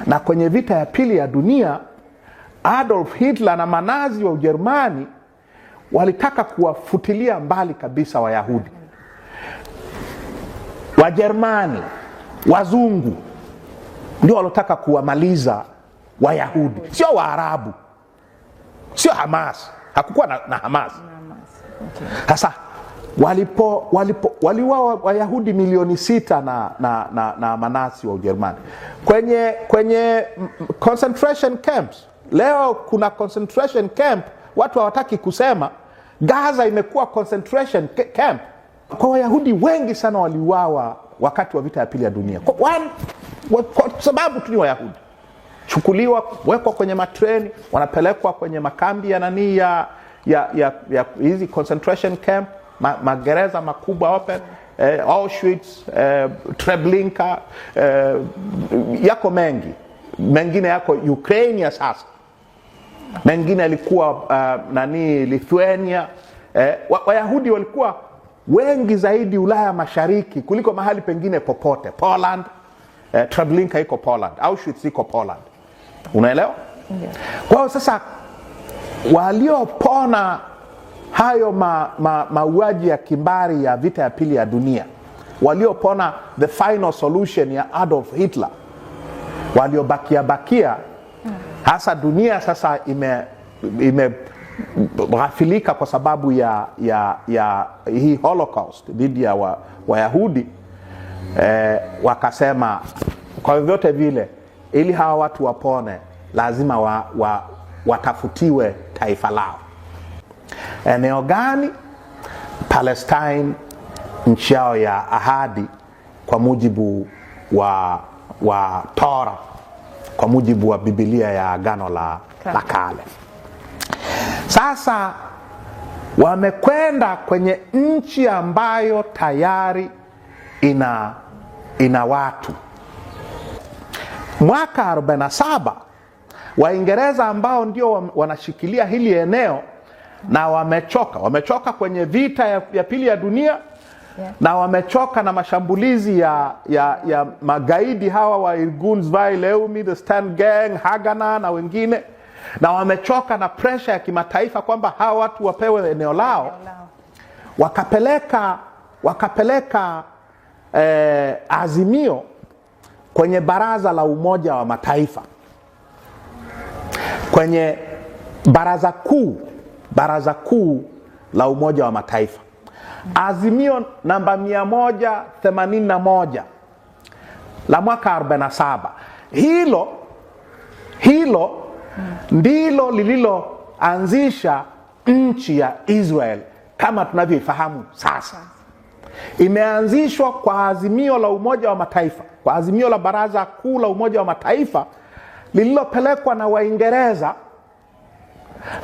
Na kwenye vita ya pili ya dunia, Adolf Hitler na manazi wa Ujerumani walitaka kuwafutilia mbali kabisa Wayahudi. Wajerumani, wazungu ndio walotaka kuwamaliza Wayahudi, sio Waarabu, sio Hamas. Hakukuwa na Hamas. Sasa waliuawa Wayahudi milioni 6 na manasi wa Ujerumani kwenye concentration camps. Leo kuna concentration camp, watu hawataki kusema. Gaza imekuwa concentration camp. Kwa Wayahudi wengi sana waliuawa wakati wa vita ya pili ya dunia. Kwa sababu tu ni Wayahudi. Chukuliwa, wekwa kwenye matreni, wanapelekwa kwenye makambi ya nani ya hizi concentration camp, magereza makubwa open, Auschwitz, Treblinka, yako mengi. Mengine yako Ukraine ya sasa. Mengine yalikuwa Lithuania. Wayahudi walikuwa wengi zaidi Ulaya Mashariki kuliko mahali pengine popote. Poland, Treblinka iko Poland, Auschwitz iko Poland. Unaelewa? Yeah. Kwa hiyo sasa waliopona hayo mauaji ya kimbari ya vita ya pili ya dunia, waliopona the final solution ya Adolf Hitler, waliobakia hasa dunia sasa imeghafilika kwa sababu ya hii Holocaust dhidi ya Wayahudi. Wakasema kwa vyote vile, ili hawa watu wapone, lazima watafutiwe taifa lao. Eneo gani? Palestine, nchi yao ya ahadi, kwa mujibu wa Torah, kwa mujibu wa Biblia ya Agano la Kale. Sasa wamekwenda kwenye nchi ambayo tayari ina watu. Mwaka 47 Waingereza ambao ndio wanashikilia hili eneo, na wamechoka kwenye vita ya pili ya dunia, yeah. Na wamechoka na mashambulizi ya magaidi hawa wa Irgun Zwei Leumi, the Stan Gang, Haganah na wengine, na wamechoka na pressure ya kimataifa kwamba hawa watu wapewe eneo lao. Wakapeleka azimio kwenye Baraza la Umoja wa Mataifa, kwenye Baraza Kuu la Umoja wa Mataifa. Azimio namba 181 la mwaka 47. Hilo ndilo lililoanzisha nchi ya Israel kama tunavyoifahamu sasa. Imeanzishwa kwa azimio la Umoja wa Mataifa, kwa azimio la Baraza Kuu la Umoja wa Mataifa lililopelekwa na Waingereza,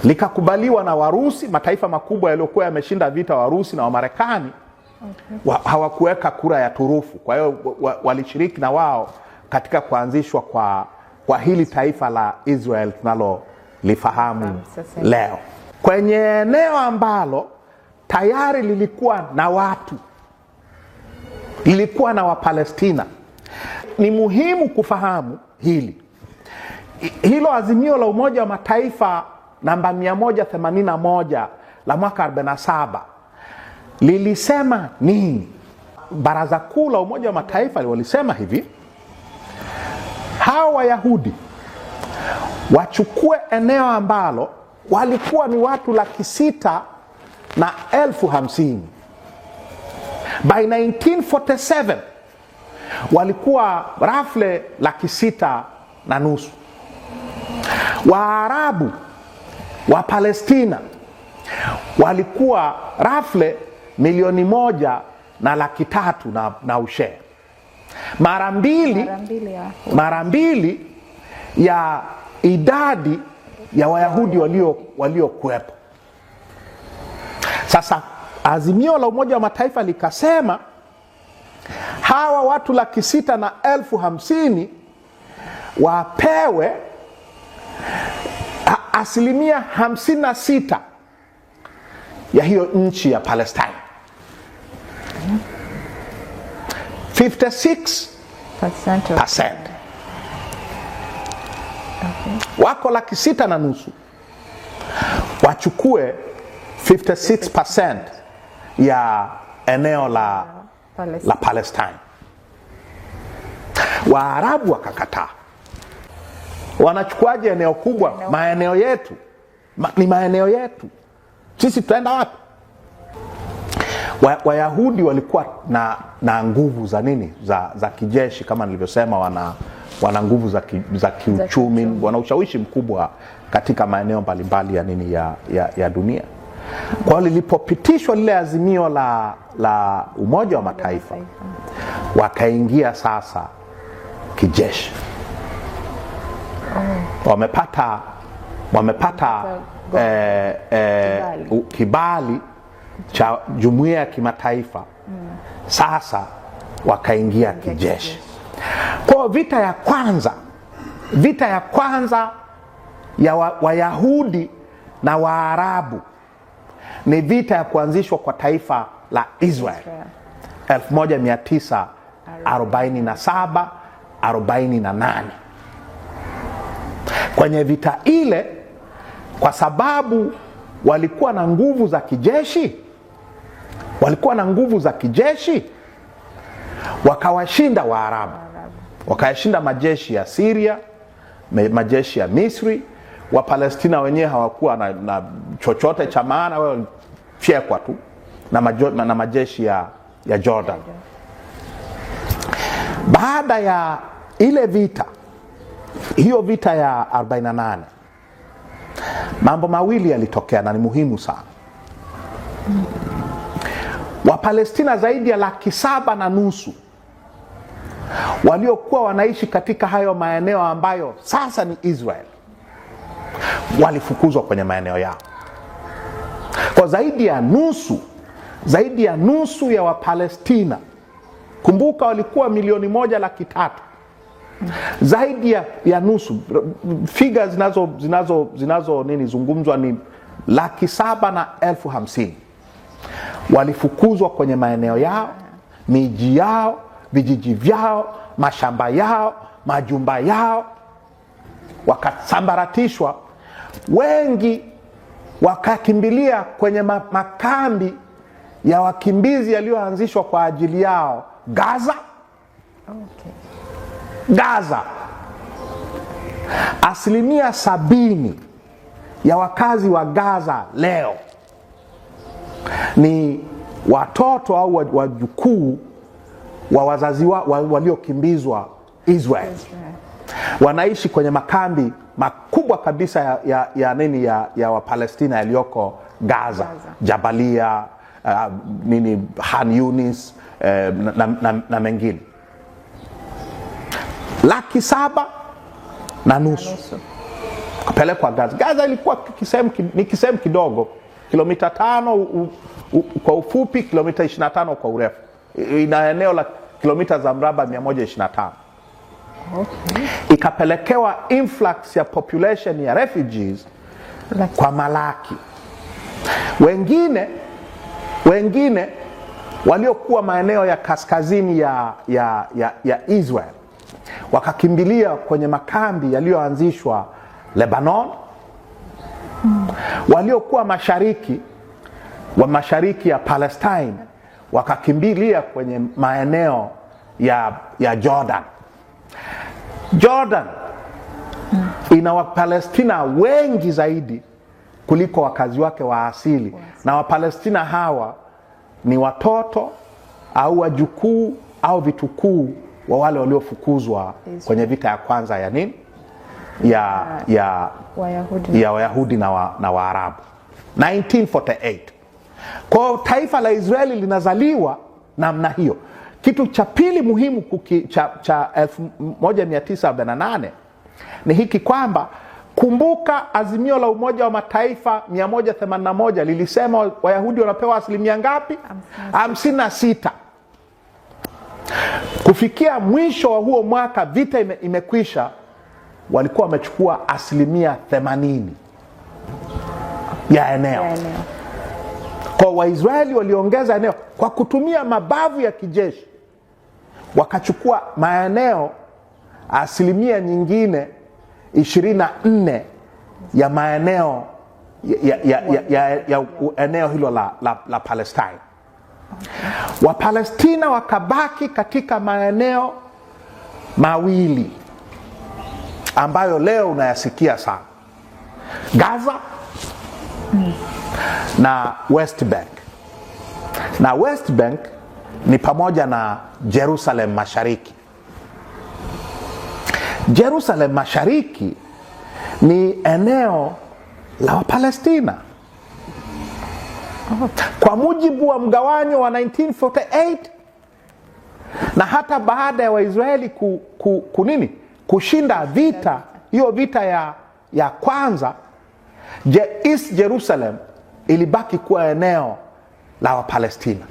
likakubaliwa na Warusi. Mataifa makubwa yaliyokuwa yameshinda vita, Warusi na Wamarekani, hawakuweka kura ya turufu. Kwa hiyo walishiriki na wao katika kuanzishwa kwa hili taifa la Israel tunalolifahamu leo, kwenye eneo ambalo tayari lilikuwa na watu, lilikuwa na Wapalestina. Ni muhimu kufahamu hilo azimio la Umoja wa Mataifa namba 181 la mwaka 47 lilisema nini? Baraza Kuu la Umoja wa Mataifa walisema hivi: hawa Wayahudi wachukue eneo ambalo walikuwa ni watu 650,000. By 1947 walikuwa roughly 650,000. Waarabu wa Palestina walikuwa roughly 1,300,000 na ushe. Mara mbili ya idadi ya Wayahudi waliokuwepo. Sasa azimio la Umoja wa Mataifa likasema hawa watu 650,000 wapewe 56% ya hiyo nchi ya Palestine. 56%. Wako 6,500,000 wachukue 56% ya eneo la Palestine. Waarabu wakakataa. Wanachukuaje eneo kubwa? Maeneo yetu. Ni maeneo yetu. Sisi tutaenda wapi? Wayahudi walikuwa na nguvu za nini? Za kijeshi, kama nilivyosema, wana nguvu za kiuchumi, wana ushawishi mkubwa katika maeneo mbalimbali ya nini ya dunia. Kwa hiyo lilipopitishwa lile azimio la Umoja wa Mataifa, wakaingia sasa kijeshi. Wamepata kibali cha jumuiya ya kimataifa. Sasa wakaingia kijeshi. Kwa vita ya kwanza ya Wayahudi na Waarabu ni vita ya kuanzishwa kwa taifa la Israel 1947-48. Kwenye vita ile, kwa sababu walikuwa na nguvu za kijeshi, wakawashinda Waarabu, wakayashinda majeshi ya Syria, majeshi ya Misri. Wapalestina wenyewe hawakuwa na chochote cha maana, wao fyekwa tu na majeshi ya Jordan. Baada ya ile vita, hiyo vita ya 48, mambo mawili yalitokea na ni muhimu sana. Wapalestina zaidi ya 750,000 waliokuwa wanaishi katika hayo maeneo ambayo sasa ni Israel, walifukuzwa kwenye maeneo yao. Kwa zaidi ya nusu ya Wapalestina, kumbuka walikuwa 1,300,000, zaidi ya nusu, figa zinazo nini zungumzwa ni 750,000 walifukuzwa kwenye maeneo yao, miji yao, vijiji vyao, mashamba yao, majumba yao, wakasambaratishwa. Wengi wakakimbilia kwenye makambi ya wakimbizi yaliyoanzishwa kwa ajili yao Gaza. Gaza, 70% ya wakazi wa Gaza leo ni watoto au wajukuu wa wazazi waliokimbizwa Israel. Wanaishi kwenye makambi makubwa kabisa ya Wapalestina yaliyoko Gaza. Jabalia, Han Yunis, na mengine. 750,000 kupelekwa Gaza. Gaza ilikuwa kisehemu kidogo, kilomita 5 kwa ufupi, kilomita 25 kwa urefu. Ina eneo la kilomita za mraba 125. Ikapelekewa influx ya population ya refugees kwa malaki. Wengine waliokuwa maeneo ya kaskazini ya Israel wakakimbilia kwenye makambi yaliyoanzishwa Lebanon. Waliokuwa mashariki ya Palestine wakakimbilia kwenye maeneo ya Jordan. Jordan ina Wapalestina wengi zaidi kuliko wakazi wake wa asili, na Wapalestina hawa ni watoto au wajukuu au vitukuu wa wale waliofukuzwa kwenye vita ya kwanza ya nini ya Wayahudi na Waarabu 1948. Kwa taifa la Israeli linazaliwa namna hiyo. Kitu cha pili muhimu cha 1948 ni hiki kwamba, kumbuka azimio la Umoja wa Mataifa 181 lilisema Wayahudi wanapewa asilimia ngapi? 56. Kufikia mwisho wa huo mwaka, vita imekwisha, walikuwa wamechukua asilimia 80 ya eneo. Kwa Waisraeli waliongeza eneo kwa kutumia mabavu ya kijeshi, wakachukua maeneo asilimia nyingine 24 ya maeneo ya eneo hilo la Palestine. Wapalestina wakabaki katika maeneo mawili ambayo leo unayasikia sana: Gaza na West Bank. Na West Bank ni pamoja na Jerusalem Mashariki. Jerusalem Mashariki ni eneo la Wapalestina. Kwa mujibu wa mgawanyo wa 1948, na hata baada ya Waisraeli kushinda vita, hiyo vita ya kwanza, East Jerusalem ilibaki kuwa eneo la Wapalestina.